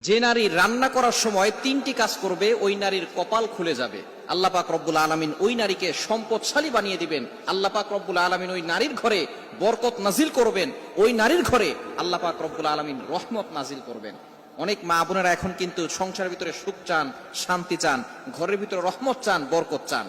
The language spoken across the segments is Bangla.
যে নারী রান্না করার সময় তিনটি কাজ করবে ওই নারীর কপাল খুলে যাবে। আল্লাহ পাক রব্বুল আলামিন ওই নারীকে সম্পদশালী বানিয়ে দিবেন। আল্লাহ পাক রব্বুল আলামিন ওই নারীর ঘরে বরকত নাজিল করবেন। ওই নারীর ঘরে আল্লাহ পাক রব্বুল আলামিন রহমত নাজিল করবেন। অনেক মা বোনেরা এখন কিন্তু সংসারের ভিতরে সুখ চান, শান্তি চান, ঘরের ভিতরে রহমত চান, বরকত চান।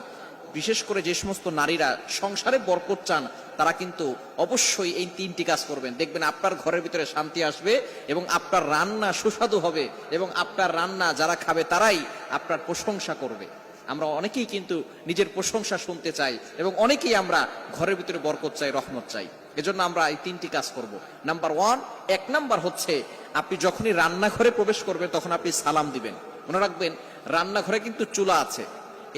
বিশেষ করে যে সমস্ত নারীরা সংসারে বরকত চান তারা কিন্তু অবশ্যই এই তিনটি কাজ করবেন। দেখবেন আপনার ঘরের ভিতরে শান্তি আসবে এবং আপনার রান্না সুস্বাদু হবে এবং আপনার রান্না যারা খাবে তারাই আপনার প্রশংসা করবে। আমরা অনেকেই কিন্তু নিজের প্রশংসা শুনতে চাই এবং অনেকেই আমরা ঘরের ভিতরে বরকত চাই, রহমত চাই। এজন্য আমরা এই তিনটি কাজ করব। নাম্বার ওয়ান, এক নাম্বার হচ্ছে আপনি যখনই রান্নাঘরে প্রবেশ করবেন তখন আপনি সালাম দিবেন। মনে রাখবেন রান্নাঘরে কিন্তু চুলা আছে।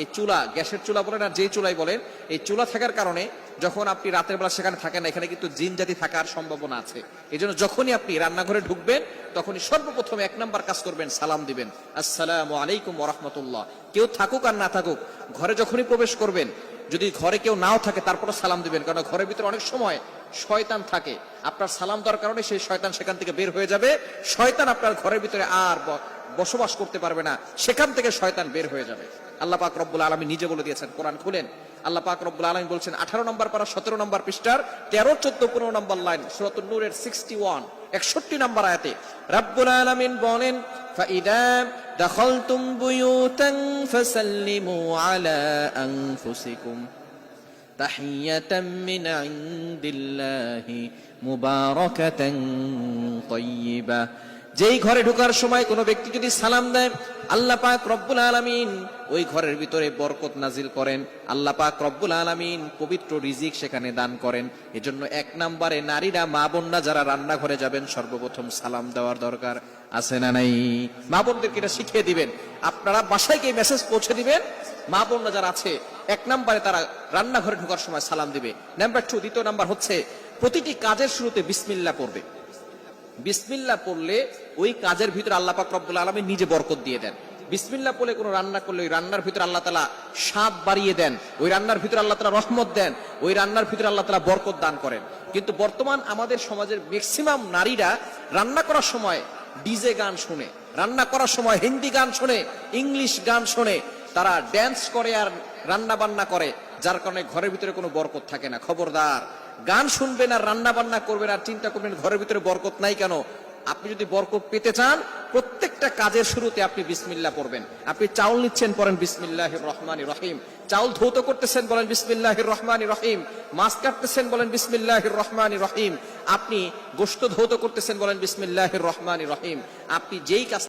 এই চুলা, গ্যাসের চুলা বলেন আর যেই চুলাই বলেন, এই চুলা থাকার কারণে যখন আপনি রাতের বেলা সেখানে থাকেন না, এখানে কিন্তু জিন জাতি থাকার সম্ভাবনা আছে। এই জন্য যখনই আপনি রান্নাঘরে ঢুকবেন তখনই সর্বপ্রথম এক নাম্বার কাজ করবেন, সালাম দিবেন, আসসালামু আলাইকুম ওয়া রাহমাতুল্লাহ। কেউ থাকুক আর না থাকুক, ঘরে যখনই প্রবেশ করবেন, যদি ঘরে কেউ নাও থাকে তারপরে সালাম দিবেন, কারণ ঘরের ভিতরে অনেক সময় শয়তান থাকে। আপনার সালাম দেওয়ার কারণে সেই শয়তান সেখান থেকে বের হয়ে যাবে। শয়তান আপনার ঘরের ভিতরে আর বসবাস করতে পারবে না, সেখান থেকে শয়তান বের হয়ে যাবে। আল্লাহ পাক রব্বুল আলামিন নিজে বলে দিয়েছেন, কোরআন খুলেন, আল্লাহ পাক রব্বুল আলামিন বলছেন 18 নম্বর পারা 17 নম্বর পৃষ্ঠার 13, 14, 15 নম্বর লাইন, সূরাতুন নূরের 61 নম্বর আয়াতে রব্বুল আলামিন বলেন, ফাইদা দাখালতুম বুয়ুতান ফাসাল্লিমু আলা আনফুসিকুম তাহিয়াতাম মিন ইনদিল্লাহি মুবারাকাতান তাইয়্যিবা। যেই ঘরে ঢোকার সময় কোনো ব্যক্তি যদি সালাম দেয়, আল্লাহ পাক রব্বুল আলামিন ওই ঘরের ভিতরে বরকত নাজিল করেন। আল্লাহ পাক রব্বুল আলামিন পবিত্র রিজিক সেখানে দান করেন। এজন্য এক নম্বরে নারীরা, মা বোনরা যারা রান্নাঘরে যাবেন সর্বপ্রথম সালাম দেওয়ার দরকার আছে না নাই? মা বোনদেরকে এটা শিখিয়ে দিবেন, আপনারা বাসায় গিয়ে মেসেজ পৌঁছে দিবেন। মা বোনরা যারা আছে এক নম্বরে তারা রান্নাঘরে ঢোকার সময় সালাম দিবে। নাম্বার 2, দ্বিতীয় নাম্বার হচ্ছে প্রতিটি কাজের শুরুতে বিসমিল্লাহ পড়বে। বিসমিল্লাহ পড়লে ওই কাজের ভিতরে আল্লাহ পাক রব্বুল আলামিন নিজে বরকত দিয়ে দেন। বিসমিল্লাহ পড়লে কোনো রান্না করলে ওই রান্নার ভিতরে আল্লাহ তাআলা স্বাদ বাড়িয়ে দেন, ওই রান্নার ভিতরে আল্লাহ তাআলা রহমত দেন, ওই রান্নার ভিতরে আল্লাহ তাআলা বরকত দান করেন। কিন্তু বর্তমান আমাদের সমাজের ম্যাক্সিমাম নারীরা রান্না করার সময় ডিজে গান শুনে, রান্না করার সময় হিন্দি গান শুনে, ইংলিশ গান শুনে, তারা ড্যান্স করে আর রান্না বান্না করে, যার কারণে ঘরের ভিতরে কোনো বরকত থাকে না। খবরদার, গান শুনবেন আর রান্না বান্না করবেন আর চিন্তা করবেন ঘরের ভিতরে বরকত নাই কেন। আপনি যদি বরকত পেতে চান, প্রত্যেকটা কাজের শুরুতে আপনি বিসমিল্লাহ পড়বেন। আপনি চাউল নিচ্ছেন, পড়েন বিসমিল্লাহির রহমানির রহিম। চাউল ধৌত করতেছেন, বলেন বিসমিল্লাহির রহমানির রহিম। মাছ কাটতেছেন, বলেন বিসমিল্লাহির রহমানির রহিম। আপনি গোশত ধৌত করতেছেন, বলেন বিসমিল্লাহির রহমানির রহিম। আপনি যেই কাজ